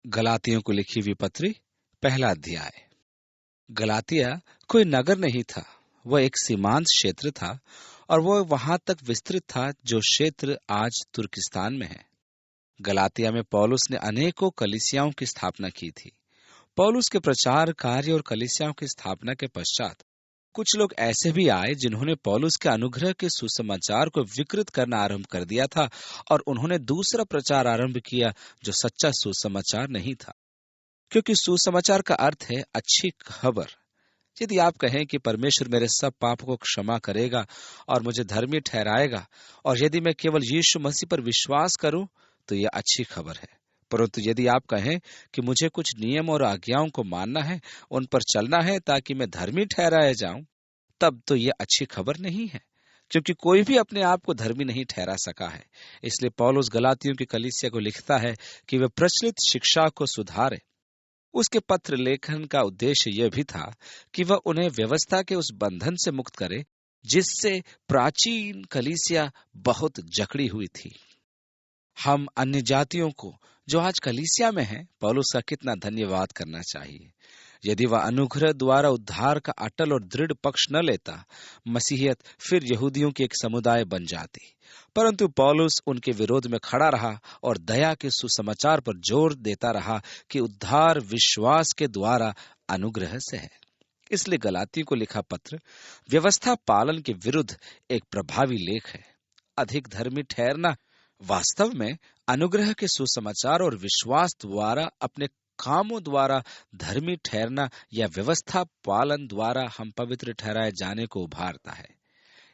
गलातियों को लिखी हुई पत्री, पहला अध्याय। गलातिया कोई नगर नहीं था, वह एक सीमांत क्षेत्र था और वह वहां तक विस्तृत था जो क्षेत्र आज तुर्किस्तान में है। गलातिया में पौलुस ने अनेकों कलीसियाओं की स्थापना की थी। पौलुस के प्रचार कार्य और कलीसियाओं की स्थापना के पश्चात कुछ लोग ऐसे भी आए जिन्होंने पौलुस के अनुग्रह के सुसमाचार को विकृत करना आरंभ कर दिया था और उन्होंने दूसरा प्रचार आरंभ किया जो सच्चा सुसमाचार नहीं था, क्योंकि सुसमाचार का अर्थ है अच्छी खबर। यदि आप कहें कि परमेश्वर मेरे सब पापों को क्षमा करेगा और मुझे धर्मी ठहराएगा और यदि मैं केवल यीशु मसीह पर विश्वास करूं तो यह अच्छी खबर है। परंतु यदि आप कहें कि मुझे कुछ नियम और आज्ञाओं को मानना है, उन पर चलना है ताकि मैं धर्मी ठहराया जाऊं, तब तो यह अच्छी खबर नहीं है, क्योंकि कोई भी अपने आप को धर्मी नहीं ठहरा सका है। इसलिए पौलुस गलातियों की कलीसिया को लिखता है कि वे प्रचलित शिक्षा को सुधारे। उसके पत्र लेखन का उद्देश्य यह भी था कि वह उन्हें व्यवस्था के उस बंधन से मुक्त करे जिससे प्राचीन कलीसिया बहुत जकड़ी हुई थी। हम अन्य जातियों को जो आज कलीसिया में हैं, पौलुस का कितना धन्यवाद करना चाहिए। यदि वह अनुग्रह द्वारा उद्धार का अटल और दृढ़ पक्ष न लेता, मसीहियत फिर यहूदियों की एक समुदाय बन जाती। परंतु पौलुस उनके विरोध में खड़ा रहा और दया के सुसमाचार पर जोर देता रहा कि उद्धार विश्वास के द्वारा अनुग्रह से है। इसलिए गलातियों को लिखा पत्र व्यवस्था पालन के विरुद्ध एक प्रभावी लेख है। अधिक धर्मी ठहरना वास्तव में अनुग्रह के सुसमाचार और विश्वास द्वारा अपने कामों द्वारा धर्मी ठहरना या व्यवस्था पालन द्वारा हम पवित्र ठहराए जाने को उभारता है।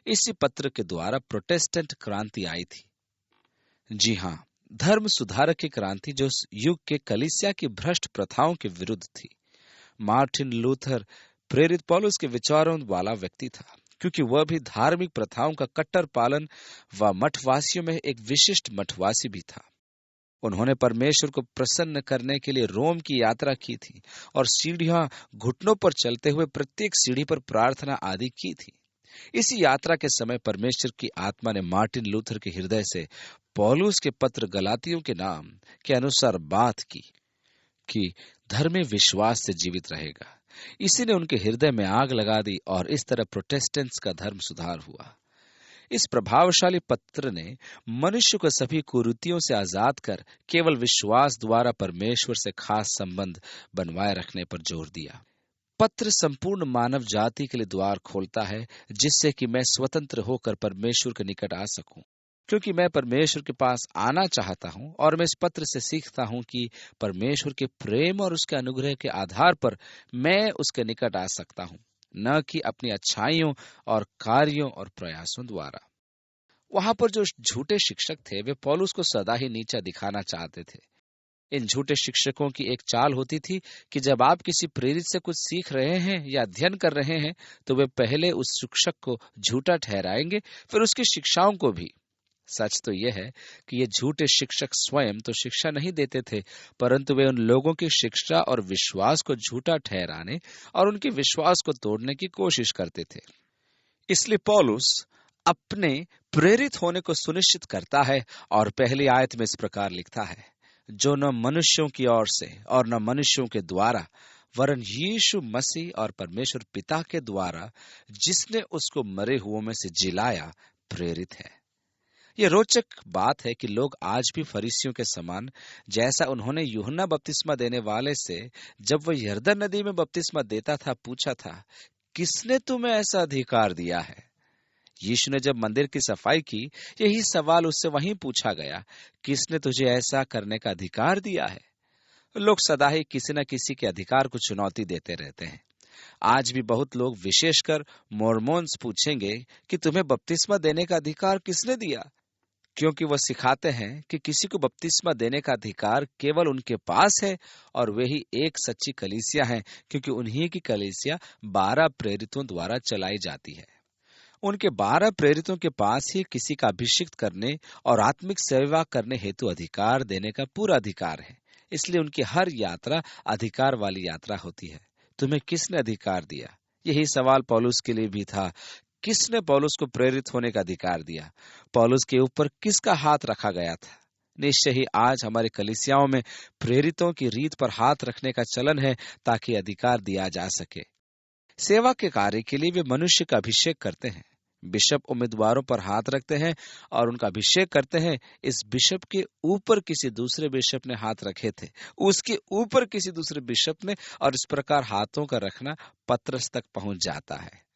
इसी पत्र के द्वारा प्रोटेस्टेंट क्रांति आई थी। जी हाँ, धर्म सुधारक की क्रांति जो युग के कलीसिया की भ्रष्ट प्रथाओं के विरुद्ध थी। मार्टिन लूथर प्रेरित पौलुस के विचारों वाला व्यक्ति था, क्योंकि वह भी धार्मिक प्रथाओं का कट्टर पालन व मठवासियों में एक विशिष्ट मठवासी भी था। उन्होंने परमेश्वर को प्रसन्न करने के लिए रोम की यात्रा की थी और सीढ़ियां घुटनों पर चलते हुए प्रत्येक सीढ़ी पर प्रार्थना आदि की थी। इसी यात्रा के समय परमेश्वर की आत्मा ने मार्टिन लूथर के हृदय से पौलुस के पत्र गलातियों के नाम के अनुसार बात की कि धर्म विश्वास से जीवित रहेगा। इसी ने उनके हृदय में आग लगा दी और इस तरह प्रोटेस्टेंट्स का धर्म सुधार हुआ। इस प्रभावशाली पत्र ने मनुष्य को सभी कुरीतियों से आजाद कर केवल विश्वास द्वारा परमेश्वर से खास संबंध बनवाए रखने पर जोर दिया। पत्र संपूर्ण मानव जाति के लिए द्वार खोलता है, जिससे कि मैं स्वतंत्र होकर परमेश्वर के निकट आ सकूं, क्योंकि मैं परमेश्वर के पास आना चाहता हूं और मैं इस पत्र से सीखता हूं कि परमेश्वर के प्रेम और उसके अनुग्रह के आधार पर मैं उसके निकट आ सकता हूं, न कि अपनी अच्छाइयों और कार्यों और प्रयासों द्वारा। वहां पर जो झूठे शिक्षक थे वे पौलुस को सदा ही नीचा दिखाना चाहते थे। इन झूठे शिक्षकों की एक चाल होती थी कि जब आप किसी प्रेरित से कुछ सीख रहे हैं या अध्ययन कर रहे हैं तो वे पहले उस शिक्षक को झूठा ठहराएंगे, फिर उसकी शिक्षाओं को भी। सच तो यह है कि ये झूठे शिक्षक स्वयं तो शिक्षा नहीं देते थे, परंतु वे उन लोगों की शिक्षा और विश्वास को झूठा ठहराने और उनके विश्वास को तोड़ने की कोशिश करते थे। इसलिए पौलुस अपने प्रेरित होने को सुनिश्चित करता है और पहली आयत में इस प्रकार लिखता है, जो न मनुष्यों की ओर से और न मनुष्यों के द्वारा वरन यीशु मसीह और परमेश्वर पिता के द्वारा जिसने उसको मरे हुओं में से जिलाया प्रेरित है। यह रोचक बात है कि लोग आज भी फरीसियों के समान, जैसा उन्होंने यूहन्ना बपतिस्मा देने वाले से जब वह यरदन नदी में बपतिस्मा देता था पूछा था, किसने तुम्हें ऐसा अधिकार दिया है? यीशु ने जब मंदिर की सफाई की, यही सवाल उससे वहीं पूछा गया, किसने तुझे ऐसा करने का अधिकार दिया है? लोग सदा ही किसी न किसी के अधिकार को चुनौती देते रहते हैं। आज भी बहुत लोग, विशेषकर मोर्मोन्स, पूछेंगे कि तुम्हें बपतिस्मा देने का अधिकार किसने दिया, क्योंकि वह सिखाते हैं कि किसी को बपतिस्मा देने का अधिकार केवल उनके पास है और वे ही एक सच्ची कलीसिया है, क्योंकि उन्हीं की कलीसिया 12 प्रेरितों द्वारा चलाई जाती है। उनके 12 प्रेरितों के पास ही किसी का अभिषिक्त करने और आत्मिक सेवा करने हेतु अधिकार देने का पूरा अधिकार है। इसलिए उनकी हर यात्रा अधिकार वाली यात्रा होती है। तुम्हें किसने अधिकार दिया? यही सवाल पौलुस के लिए भी था। किसने पौलुस को प्रेरित होने का अधिकार दिया? पौलुस के ऊपर किसका हाथ रखा गया था? निश्चय ही आज हमारी कलीसियाओं में प्रेरितों की रीत पर हाथ रखने का चलन है ताकि अधिकार दिया जा सके। सेवा के कार्य के लिए वे मनुष्य का अभिषेक करते हैं। बिशप उम्मीदवारों पर हाथ रखते हैं और उनका अभिषेक करते हैं। इस बिशप के ऊपर किसी दूसरे बिशप ने हाथ रखे थे, उसके ऊपर किसी दूसरे बिशप ने, और इस प्रकार हाथों का रखना पत्रस तक पहुंच जाता है।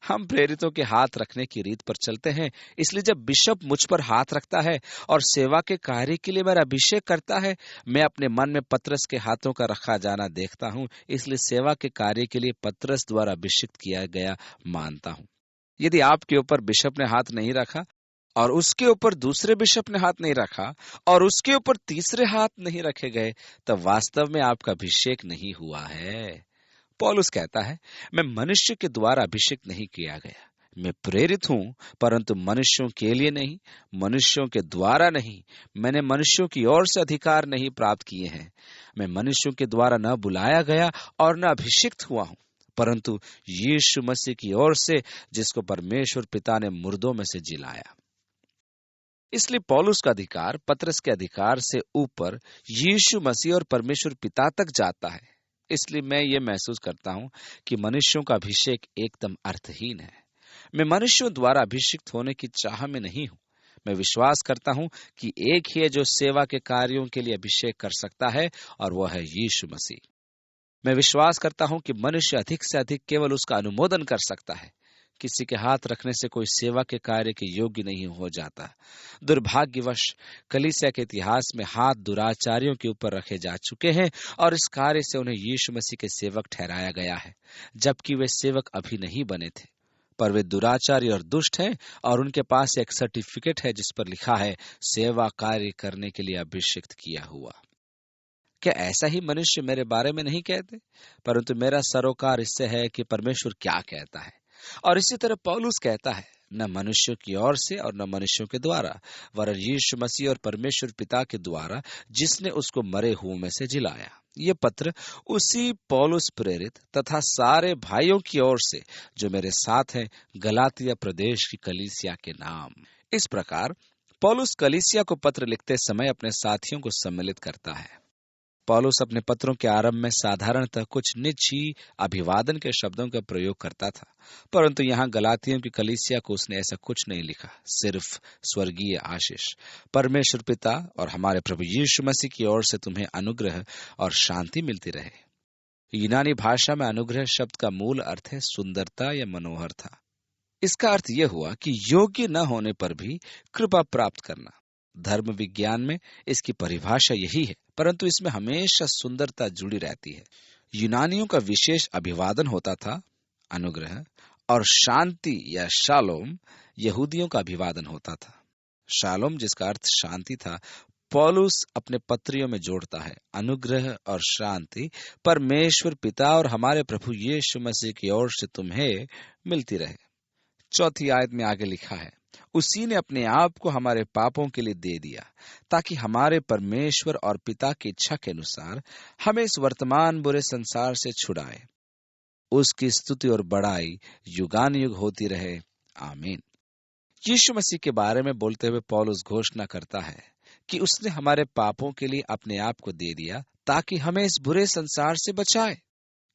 हम प्रेरितों के हाथ रखने की रीत पर चलते हैं, इसलिए जब बिशप मुझ पर हाथ रखता है और सेवा के कार्य के लिए मेरा अभिषेक करता है, मैं अपने मन में पत्रस के हाथों का रखा जाना देखता हूं, इसलिए सेवा के कार्य के लिए पत्रस द्वारा अभिषिक्त किया गया मानता हूं। यदि आपके ऊपर बिशप ने हाथ नहीं रखा और उसके ऊपर दूसरे बिशप ने हाथ नहीं रखा और उसके ऊपर तीसरे हाथ नहीं रखे गए, तब वास्तव में आपका अभिषेक नहीं हुआ है। पौलुस कहता है, मैं मनुष्य के द्वारा अभिषेक नहीं किया गया। मैं प्रेरित हूं, परंतु मनुष्यों के लिए नहीं, मनुष्यों के द्वारा नहीं। मैंने मनुष्यों की ओर से अधिकार नहीं प्राप्त किए हैं। मैं मनुष्यों के द्वारा न बुलाया गया और न अभिषिक्त हुआ हूं, परंतु यीशु मसीह की ओर से, जिसको परमेश्वर पिता ने मुर्दों में से जिलाया। इसलिए पौलुस का अधिकार पत्रस के अधिकार से ऊपर यीशु मसीह और परमेश्वर पिता तक जाता है। इसलिए मैं ये महसूस करता हूं कि मनुष्यों का अभिषेक एकदम अर्थहीन है। मैं मनुष्यों द्वारा अभिषिक्त होने की चाह में नहीं हूं। मैं विश्वास करता हूं कि एक ही है जो सेवा के कार्यों के लिए अभिषेक कर सकता है, और वह है यीशु मसीह। मैं विश्वास करता हूं कि मनुष्य अधिक से अधिक केवल उसका अनुमोदन कर सकता है। किसी के हाथ रखने से कोई सेवा के कार्य के योग्य नहीं हो जाता। दुर्भाग्यवश कलीसिया के इतिहास में हाथ दुराचारियों के ऊपर रखे जा चुके हैं और इस कार्य से उन्हें यीशु मसीह के सेवक ठहराया गया है, जबकि वे सेवक अभी नहीं बने थे। पर वे दुराचारी और दुष्ट हैं और उनके पास एक सर्टिफिकेट है जिस पर लिखा है, सेवा कार्य करने के लिए अभिषिक्त किया हुआ। क्या ऐसा ही मनुष्य मेरे बारे में नहीं कहते? परंतु मेरा सरोकार इससे है कि परमेश्वर क्या कहता है। और इसी तरह पौलुस कहता है, न मनुष्यों की ओर से और न मनुष्यों के द्वारा, वरन यीशु मसीह और परमेश्वर पिता के द्वारा, जिसने उसको मरे हुओं में से जिलाया। ये पत्र उसी पौलुस प्रेरित तथा सारे भाइयों की ओर से जो मेरे साथ हैं, गलातिया प्रदेश की कलीसिया के नाम। इस प्रकार पौलुस कलीसिया को पत्र लिखते समय अपने साथियों को सम्मिलित करता है। पौलुस अपने पत्रों के आरंभ में साधारणतः कुछ निजी अभिवादन के शब्दों का प्रयोग करता था, परंतु यहाँ गलातियों की कलीसिया को उसने ऐसा कुछ नहीं लिखा। सिर्फ स्वर्गीय आशीष, परमेश्वर पिता और हमारे प्रभु यीशु मसीह की ओर से तुम्हें अनुग्रह और शांति मिलती रहे। यूनानी भाषा में अनुग्रह शब्द का मूल अर्थ है सुंदरता या मनोहर था। इसका अर्थ यह हुआ कि योग्य न होने पर भी कृपा प्राप्त करना। धर्म विज्ञान में इसकी परिभाषा यही है, परंतु इसमें हमेशा सुंदरता जुड़ी रहती है। यूनानियों का विशेष अभिवादन होता था अनुग्रह, और शांति या शालोम यहूदियों का अभिवादन होता था। शालोम, जिसका अर्थ शांति था, पौलुस अपने पत्रियों में जोड़ता है। अनुग्रह और शांति परमेश्वर पिता और हमारे प्रभु यीशु मसीह की ओर से तुम्हें मिलती रहे। चौथी आयत में आगे लिखा है, उसी ने अपने आप को हमारे पापों के लिए दे दिया, ताकि हमारे परमेश्वर और पिता की इच्छा के अनुसार हमें इस वर्तमान बुरे संसार से छुड़ाए। उसकी स्तुति और बड़ाई युगानुयुग होती रहे, आमीन। यीशु मसीह के बारे में बोलते हुए पौलुस घोषणा करता है कि उसने हमारे पापों के लिए अपने आप को दे दिया, ताकि हमें इस बुरे संसार से बचाए।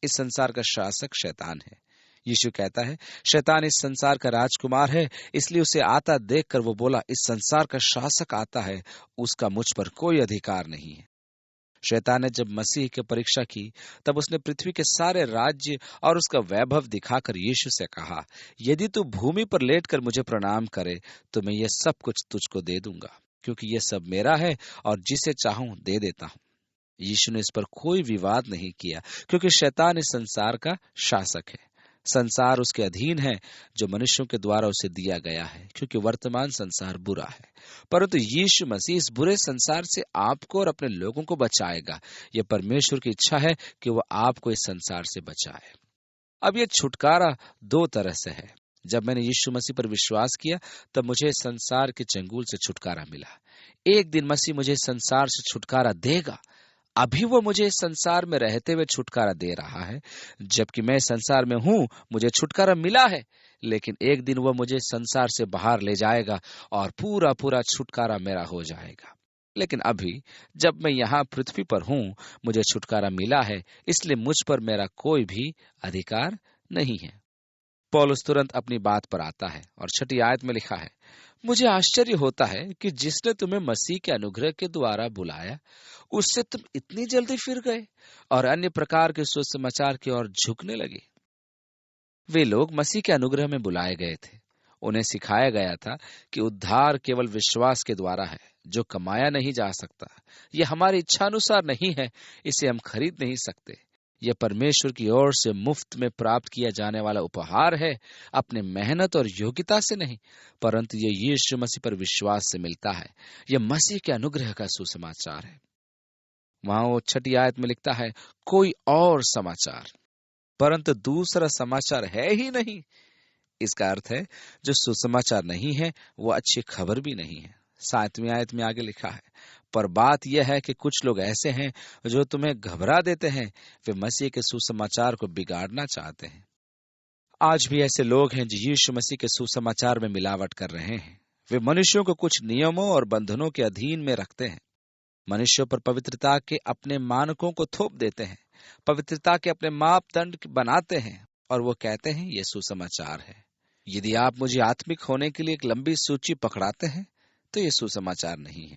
इस संसार का शासक शैतान है। यीशु कहता है, शैतान इस संसार का राजकुमार है, इसलिए उसे आता देखकर वो बोला, इस संसार का शासक आता है, उसका मुझ पर कोई अधिकार नहीं है। शैतान ने जब मसीह की परीक्षा की, तब उसने पृथ्वी के सारे राज्य और उसका वैभव दिखाकर यीशु से कहा, यदि तू भूमि पर लेटकर मुझे प्रणाम करे, तो मैं ये सब कुछ तुझको दे दूंगा, क्योंकि ये सब मेरा है और जिसे चाहूं दे देता हूं। यीशु ने इस पर कोई विवाद नहीं किया, क्योंकि शैतान इस संसार का शासक है। संसार उसके अधीन है, जो मनुष्यों के द्वारा उसे दिया गया है, क्योंकि वर्तमान संसार बुरा है। परंतु यीशु मसीह इस बुरे संसार से आपको और अपने लोगों को बचाएगा। यह परमेश्वर की इच्छा है कि वह आपको इस संसार से बचाए। अब यह छुटकारा दो तरह से है। जब मैंने यीशु मसीह पर विश्वास किया, तब मुझे संसार के चंगुल से छुटकारा मिला। एक दिन मसीह मुझे संसार से छुटकारा देगा। अभी वो मुझे संसार में रहते हुए छुटकारा दे रहा है। जबकि मैं संसार में हूं, मुझे छुटकारा मिला है, लेकिन एक दिन वो मुझे संसार से बाहर ले जाएगा और पूरा पूरा छुटकारा मेरा हो जाएगा। लेकिन अभी जब मैं यहाँ पृथ्वी पर हूँ, मुझे छुटकारा मिला है, इसलिए मुझ पर मेरा कोई भी अधिकार नहीं है। पौलुस तुरंत अपनी बात पर आता है और 6 आयत में लिखा है, मुझे आश्चर्य होता है कि जिसने तुम्हें मसीह के अनुग्रह के द्वारा बुलाया, उससे तुम इतनी जल्दी फिर गए और अन्य प्रकार के सुसमाचार की ओर झुकने लगे। वे लोग मसीह के अनुग्रह में बुलाए गए थे। उन्हें सिखाया गया था कि उद्धार केवल विश्वास के द्वारा है, जो कमाया नहीं जा सकता। यह हमारी इच्छानुसार नहीं है, इसे हम खरीद नहीं सकते। यह परमेश्वर की ओर से मुफ्त में प्राप्त किया जाने वाला उपहार है, अपने मेहनत और योग्यता से नहीं, परंतु यह यीशु मसीह पर विश्वास से मिलता है। यह मसीह के अनुग्रह का सुसमाचार है। वहां वो 6 आयत में लिखता है, कोई और समाचार, परंतु दूसरा समाचार है ही नहीं। इसका अर्थ है, जो सुसमाचार नहीं है वो अच्छी खबर भी नहीं है। 7वीं आयत में आगे लिखा है, पर बात यह है कि कुछ लोग ऐसे हैं जो तुम्हें घबरा देते हैं, वे मसीह के सुसमाचार को बिगाड़ना चाहते हैं। आज भी ऐसे लोग हैं जो यीशु मसीह के सुसमाचार में मिलावट कर रहे हैं। वे मनुष्यों को कुछ नियमों और बंधनों के अधीन में रखते हैं। मनुष्यों पर पवित्रता के अपने मानकों को थोप देते हैं, पवित्रता के अपने मापदंड बनाते हैं और वो कहते हैं ये सुसमाचार है। यदि आप मुझे आत्मिक होने के लिए एक लंबी सूची पकड़ाते हैं तो ये सुसमाचार नहीं है।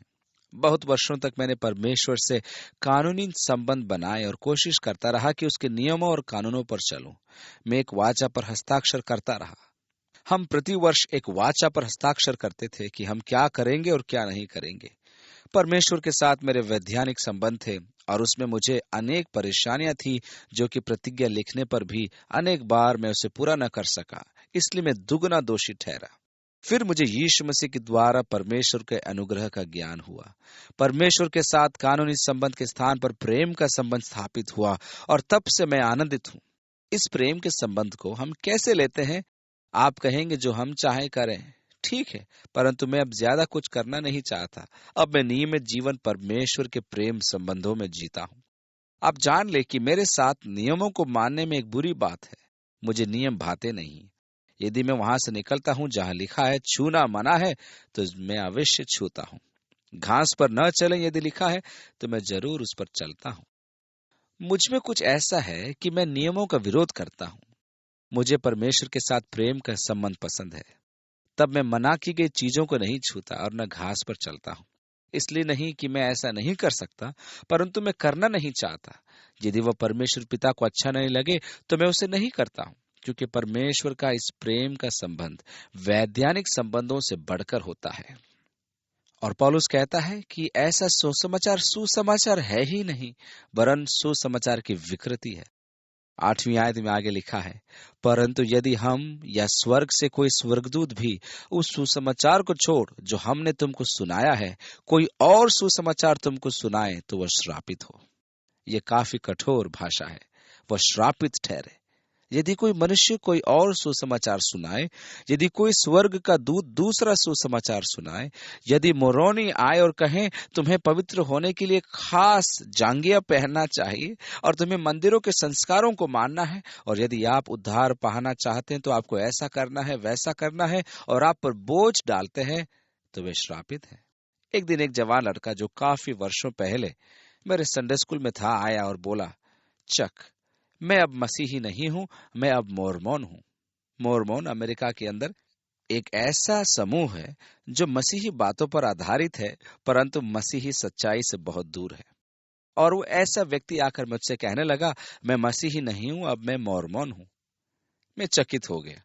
बहुत वर्षों तक मैंने परमेश्वर से कानूनी संबंध बनाए और कोशिश करता रहा कि उसके नियमों और कानूनों पर चलूं। मैं एक वाचा पर हस्ताक्षर करता रहा। हम प्रतिवर्ष एक वाचा पर हस्ताक्षर करते थे कि हम क्या करेंगे और क्या नहीं करेंगे। परमेश्वर के साथ मेरे वैधानिक संबंध थे और उसमें मुझे अनेक परेशानियां थी, जो कि प्रतिज्ञा लिखने पर भी अनेक बार मैं उसे पूरा न कर सका, इसलिए मैं दुगना दोषी ठहरा। फिर मुझे यीशु मसीह के द्वारा परमेश्वर के अनुग्रह का ज्ञान हुआ। परमेश्वर के साथ कानूनी संबंध के स्थान पर प्रेम का संबंध स्थापित हुआ और तब से मैं आनंदित हूँ। इस प्रेम के संबंध को हम कैसे लेते हैं? आप कहेंगे जो हम चाहे करें, ठीक है, परंतु मैं अब ज्यादा कुछ करना नहीं चाहता। अब मैं नियमित जीवन परमेश्वर के प्रेम संबंधों में जीता हूँ। आप जान ले कि मेरे साथ नियमों को मानने में एक बुरी बात है। मुझे नियम भाते नहीं। यदि मैं वहां से निकलता हूं जहां लिखा है छूना मना है, तो मैं अवश्य छूता हूं। घास पर न चलें यदि लिखा है तो मैं जरूर उस पर चलता हूं। मुझ में कुछ ऐसा है कि मैं नियमों का विरोध करता हूं। मुझे परमेश्वर के साथ प्रेम का संबंध पसंद है। तब मैं मना की गई चीजों को नहीं छूता और न घास पर चलता हूं। इसलिए नहीं कि मैं ऐसा नहीं कर सकता, परंतु मैं करना नहीं चाहता। यदि वह परमेश्वर पिता को अच्छा नहीं लगे तो मैं उसे नहीं करता हूं, क्योंकि परमेश्वर का इस प्रेम का संबंध वैधानिक संबंधों से बढ़कर होता है। और पौलुस कहता है कि ऐसा सुसमाचार सुसमाचार है ही नहीं, वरन सुसमाचार की विकृति है। 8वीं आयत में आगे लिखा है, परंतु यदि हम या स्वर्ग से कोई स्वर्गदूत भी उस सुसमाचार को छोड़ जो हमने तुमको सुनाया है, कोई और सुसमाचार तुमको सुनाए, तो वह श्रापित हो। यह काफी कठोर भाषा है। वह श्रापित ठहरे। यदि कोई मनुष्य कोई और सुसमाचार सुनाए, यदि कोई स्वर्ग का दूत दूसरा सुसमाचार सुनाए, यदि मोरोनी आए और कहें तुम्हें पवित्र होने के लिए खास जांघिया पहनना चाहिए और तुम्हें मंदिरों के संस्कारों को मानना है, और यदि आप उद्धार पाना चाहते हैं तो आपको ऐसा करना है वैसा करना है, और आप पर बोझ डालते हैं, तो वे श्रापित है। एक दिन एक जवान लड़का जो काफी वर्षों पहले मेरे संडे स्कूल में था आया और बोला, चक, मैं अब मसीही नहीं हूं, मैं अब मोरमोन हूं। मोरमोन अमेरिका के अंदर एक ऐसा समूह है जो मसीही बातों पर आधारित है, परंतु मसीही सच्चाई से बहुत दूर है। और वो ऐसा व्यक्ति आकर मुझसे कहने लगा, मैं मसीही नहीं हूं, अब मैं मोरमोन हूं। मैं चकित हो गया।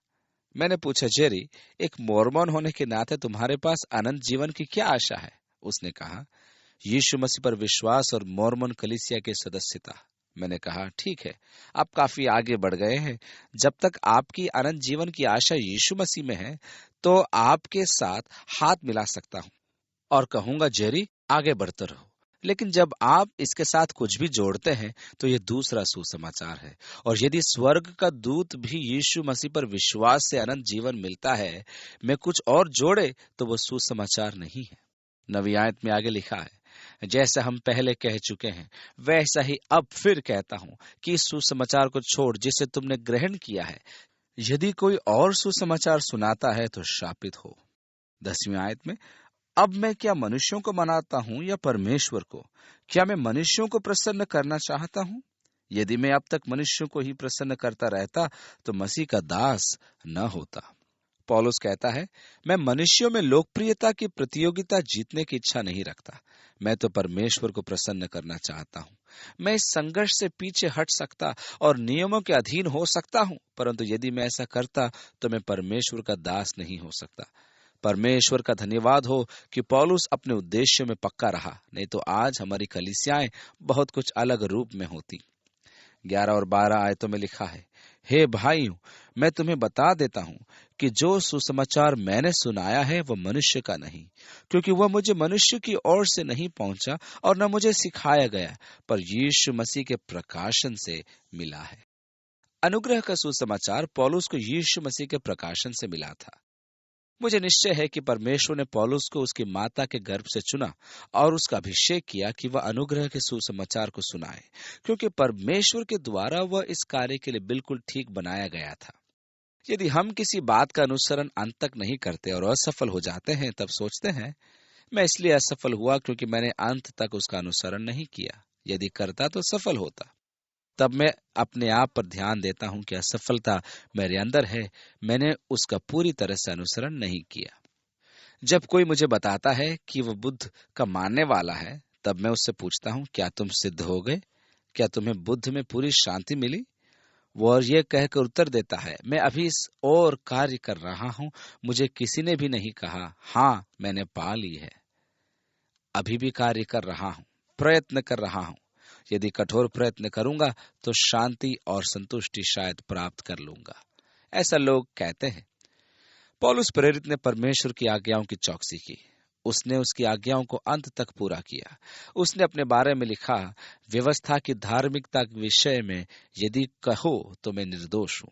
मैंने पूछा, जेरी, एक मोरमोन होने के नाते तुम्हारे पास अनंत जीवन की क्या आशा है? उसने कहा, यीशु मसीह पर विश्वास और मोरमोन कलीसिया की सदस्यता। मैंने कहा, ठीक है, आप काफी आगे बढ़ गए हैं। जब तक आपकी अनंत जीवन की आशा यीशु मसीह में है, तो आपके साथ हाथ मिला सकता हूं और कहूंगा, जेरी, आगे बढ़ते रहो। लेकिन जब आप इसके साथ कुछ भी जोड़ते हैं तो यह दूसरा सुसमाचार है। और यदि स्वर्ग का दूत भी यीशु मसीह पर विश्वास से अनंत जीवन मिलता है, में कुछ और जोड़े, तो वह सुसमाचार नहीं है। 9वीं आयत में आगे लिखा है, जैसा हम पहले कह चुके हैं, वैसा ही अब फिर कहता हूं कि इस सुसमाचार को छोड़ जिसे तुमने ग्रहण किया है। यदि कोई और सुसमाचार सुनाता है तो शापित हो। 10वीं आयत में, अब मैं क्या मनुष्यों को मनाता हूं या परमेश्वर को? क्या मैं मनुष्यों को प्रसन्न करना चाहता हूं? यदि मैं अब तक मनुष्यों को ही प्रसन्न करता रहता तो मसीह का दास न होता। पौलुस कहता है, मैं मनुष्यों में लोकप्रियता की प्रतियोगिता जीतने की इच्छा नहीं रखता। मैं तो परमेश्वर को प्रसन्न करना चाहता हूं। मैं इस संघर्ष से पीछे हट सकता और नियमों के अधीन हो सकता हूं, परंतु यदि मैं ऐसा करता तो मैं परमेश्वर का दास नहीं हो सकता। परमेश्वर का धन्यवाद हो कि पौलुस अपने उद्देश्य में पक्का रहा, नहीं तो आज हमारी कलीसियाएं बहुत कुछ अलग रूप में होती। 11 और 12 आयतों में लिखा है, हे भाइयों, मैं तुम्हें बता देता हूं कि जो सुसमाचार मैंने सुनाया है वह मनुष्य का नहीं, क्योंकि वह मुझे मनुष्य की ओर से नहीं पहुंचा और न मुझे सिखाया गया, पर यीशु मसीह के प्रकाशन से मिला है। अनुग्रह का सुसमाचार पौलुस को यीशु मसीह के प्रकाशन से मिला था। मुझे निश्चय है कि परमेश्वर ने पौलुस को उसकी माता के गर्भ से चुना और उसका अभिषेक किया कि वह अनुग्रह के सुसमाचार को सुनाए, क्योंकि परमेश्वर के द्वारा वह इस कार्य के लिए बिल्कुल ठीक बनाया गया था। यदि हम किसी बात का अनुसरण अंत तक नहीं करते और असफल हो जाते हैं, तब सोचते हैं, मैं इसलिए असफल हुआ क्योंकि मैंने अंत तक उसका अनुसरण नहीं किया। यदि करता तो सफल होता। तब मैं अपने आप पर ध्यान देता हूं कि असफलता मेरे अंदर है, मैंने उसका पूरी तरह से अनुसरण नहीं किया। जब कोई मुझे बताता है कि वह बुद्ध का मानने वाला है, तब मैं उससे पूछता हूं, क्या तुम सिद्ध हो गए? क्या तुम्हें बुद्ध में पूरी शांति मिली? वो और ये कहकर उत्तर देता है, मैं अभी इस और कार्य कर रहा हूं, मुझे किसी ने भी नहीं कहा, हाँ मैंने पा ली है। अभी भी कार्य कर रहा हूं, प्रयत्न कर रहा हूं। यदि कठोर प्रयत्न करूंगा तो शांति और संतुष्टि शायद प्राप्त कर लूंगा, ऐसा लोग कहते हैं। पौलुस प्रेरित ने परमेश्वर की आज्ञाओं की चौकसी की। उसने उसकी आज्ञाओं को अंत तक पूरा किया। उसने अपने बारे में लिखा, व्यवस्था की धार्मिकता के विषय में यदि कहो तो मैं निर्दोष हूं।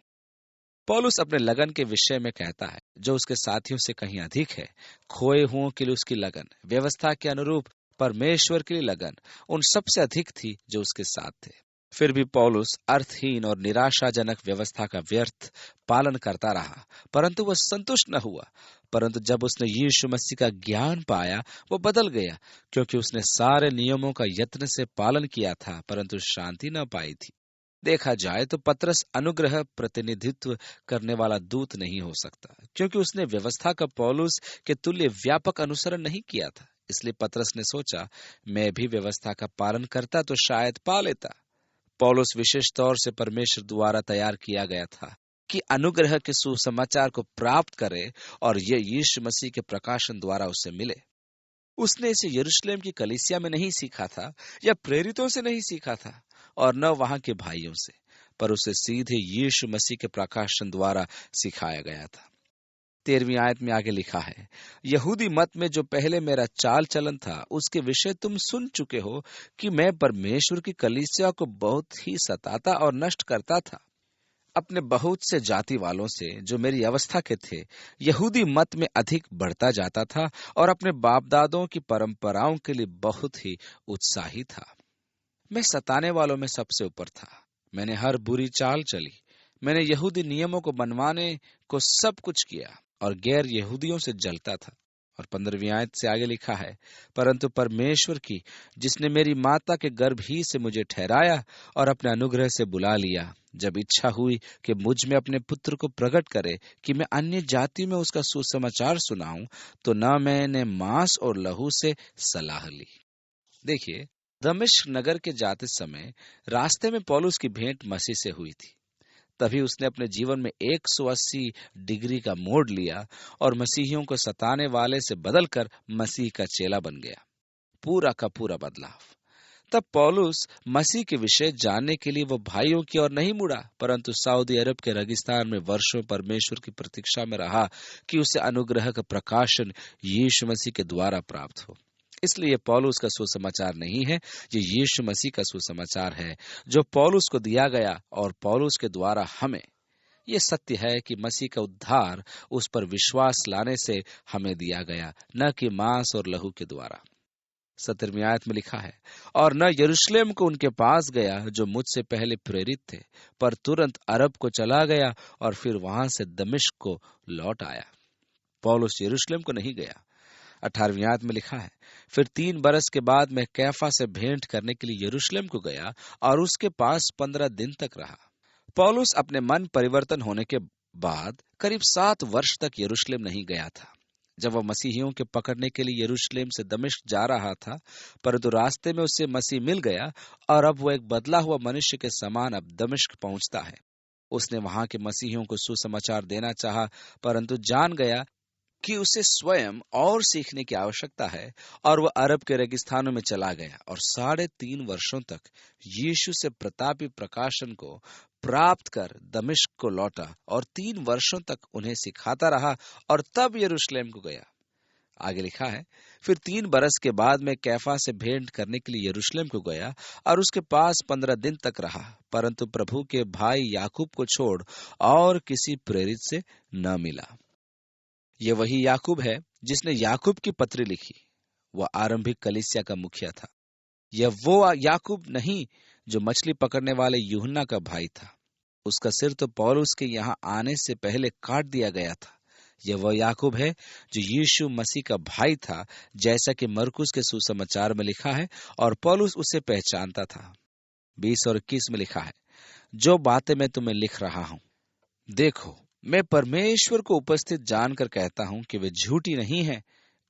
पौलुस अपने लगन के विषय में कहता है, जो उसके साथियों से कहीं अधिक है। खोए हुओं के लिए उसकी लगन, व्यवस्था के अनुरूप परमेश्वर के लिए लगन उन सबसे अधिक थी जो उसके साथ थे। फिर भी पौलुस अर्थहीन और निराशाजनक व्यवस्था का व्यर्थ पालन करता रहा, परंतु वह संतुष्ट न हुआ। परंतु जब उसने यीशु मसीह का ज्ञान पाया, वो बदल गया, क्योंकि उसने सारे नियमों का यत्न से पालन किया था, परंतु शांति न पाई थी। देखा जाए तो पतरस अनुग्रह प्रतिनिधित्व करने वाला दूत नहीं हो सकता, क्योंकि उसने व्यवस्था का पौलुस के तुल्य व्यापक अनुसरण नहीं किया था। इसलिए पतरस ने सोचा, मैं भी व्यवस्था का पालन करता तो शायद पा लेता। पौलुस विशेष तौर से परमेश्वर द्वारा तैयार किया गया था कि अनुग्रह के सुसमाचार को प्राप्त करे और ये यीशु मसीह के प्रकाशन द्वारा उसे मिले। उसने इसे यरूशलेम की कलीसिया में नहीं सीखा था या प्रेरितों से नहीं सीखा था और न वहां के भाइयों से, पर उसे सीधे यीशु मसीह के प्रकाशन द्वारा सिखाया गया था। 13वीं आयत में आगे लिखा है, यहूदी मत में जो पहले मेरा चाल चलन था, उसके विषय तुम सुन चुके हो कि मैं परमेश्वर की कलीसिया को बहुत ही सताता और नष्ट करता था। अपने बहुत से जाति वालों से जो मेरी अवस्था के थे, यहूदी मत में अधिक बढ़ता जाता था और अपने बाप दादों की परंपराओं के लिए बहुत ही उत्साही था। मैं सताने वालों में सबसे ऊपर था। मैंने हर बुरी चाल चली। मैंने यहूदी नियमों को बनवाने को सब कुछ किया और गैर यहूदियों से जलता था। और 15वीं आयत से आगे लिखा है, परंतु परमेश्वर की, जिसने मेरी माता के गर्भ ही से मुझे ठहराया और अपने अनुग्रह से बुला लिया, जब इच्छा हुई कि मुझ में अपने पुत्र को प्रकट करे कि मैं अन्य जाति में उसका सुसमाचार सुनाऊं, तो न मैंने मांस और लहू से सलाह ली। देखिए, दमिश्क नगर के जाते समय रास्ते में पौलुस की भेंट मसीह से हुई थी। तभी उसने अपने जीवन में 180 डिग्री का मोड़ लिया और मसीहियों को सताने वाले से बदलकर मसीह का चेला बन गया। पूरा का पूरा बदलाव। तब पौलुस मसीह के विषय जानने के लिए वो भाइयों की ओर नहीं मुड़ा, परंतु सऊदी अरब के रेगिस्तान में वर्षों परमेश्वर की प्रतीक्षा में रहा कि उसे अनुग्रह का प्रकाशन यीशु मसीह के द्वारा प्राप्त हो। इसलिए पौलुस का सुसमाचार नहीं है, ये यीशु मसीह का सुसमाचार है जो पौलुस को दिया गया और पौलुस के द्वारा हमें। ये सत्य है कि मसीह का उद्धार उस पर विश्वास लाने से हमें दिया गया, न कि मांस और लहू के द्वारा। 17वीं आयत में लिखा है, और न यरूशलेम को उनके पास गया जो मुझसे पहले प्रेरित थे, पर तुरंत अरब को चला गया और फिर वहां से दमिश्क को लौट आया। पौलुस यरूशलेम को नहीं गया। 18वीं आयत में लिखा है, फिर 3 बरस के बाद मैं कैफा से भेंट करने के लिए यरूशलेम को गया और उसके पास 15 दिन तक रहा। पौलुस अपने मन परिवर्तन होने के बाद करीब 7 वर्ष तक यरूशलेम नहीं गया था। जब वह मसीहियों के पकड़ने के लिए यरूशलेम से दमिश्क जा रहा था, परंतु रास्ते में उससे मसीह मिल गया और अब वह एक बदला हुआ मनुष्य के समान अब दमिश्क पहुंचता है। उसने वहां के मसीहियों को सुसमाचार देना चाहा, परंतु जान गया कि उसे स्वयं और सीखने की आवश्यकता है और वह अरब के रेगिस्तानों में चला गया और 3.5 वर्षों तक यीशु से प्रतापी प्रकाशन को प्राप्त कर दमिश्क को लौटा और 3 वर्षों तक उन्हें सिखाता रहा और तब यरूशलेम को गया। आगे लिखा है, फिर 3 बरस के बाद मैं कैफा से भेंट करने के लिए यरूशलेम को गया और उसके पास 15 दिन तक रहा, परंतु प्रभु के भाई याकूब को छोड़ और किसी प्रेरित से न मिला। यह वही याकूब है जिसने याकूब की पत्री लिखी। वह आरंभिक कलीसिया का मुखिया था। यह वो याकूब नहीं जो मछली पकड़ने वाले यूहन्ना का भाई था। उसका सिर तो पौलुस के यहाँ आने से पहले काट दिया गया था। यह वह याकूब है जो यीशु मसीह का भाई था, जैसा कि मरकुस के सुसमाचार में लिखा है, और पौलुस उसे पहचानता था। 20 और 21 में लिखा है, जो बातें मैं तुम्हें लिख रहा हूं, देखो, मैं परमेश्वर को उपस्थित जानकर कहता हूं कि वे झूठी नहीं है।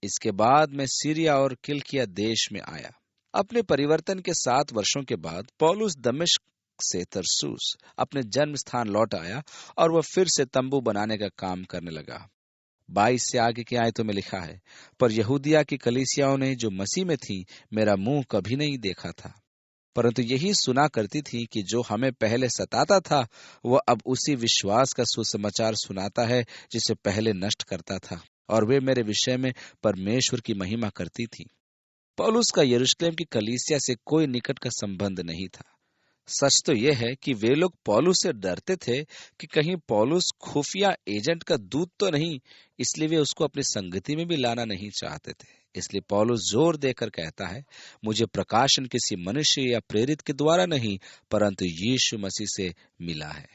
इसके बाद मैं सीरिया और किलिकिया देश में आया। अपने परिवर्तन के 7 वर्षों के बाद पौलुस दमिश्क से तरसुस अपने जन्म स्थान लौट आया और वह फिर से तंबू बनाने का काम करने लगा। 22 से आगे की आयतों में लिखा है, पर यहूदिया की कलीसियाओं ने जो मसीह में थी मेरा मुंह कभी नहीं देखा था, परंतु यही सुना करती थी कि जो हमें पहले सताता था वह अब उसी विश्वास का सुसमाचार सुनाता है जिसे पहले नष्ट करता था, और वे मेरे विषय में परमेश्वर की महिमा करती थी। पौलुस का यरूशलेम की कलीसिया से कोई निकट का संबंध नहीं था। सच तो यह है कि वे लोग पौलुस से डरते थे कि कहीं पौलुस खुफिया एजेंट का दूत तो नहीं, इसलिए वे उसको अपनी संगति में भी लाना नहीं चाहते थे। इसलिए पौलुस जोर देकर कहता है, मुझे प्रकाशन किसी मनुष्य या प्रेरित के द्वारा नहीं, परंतु यीशु मसीह से मिला है।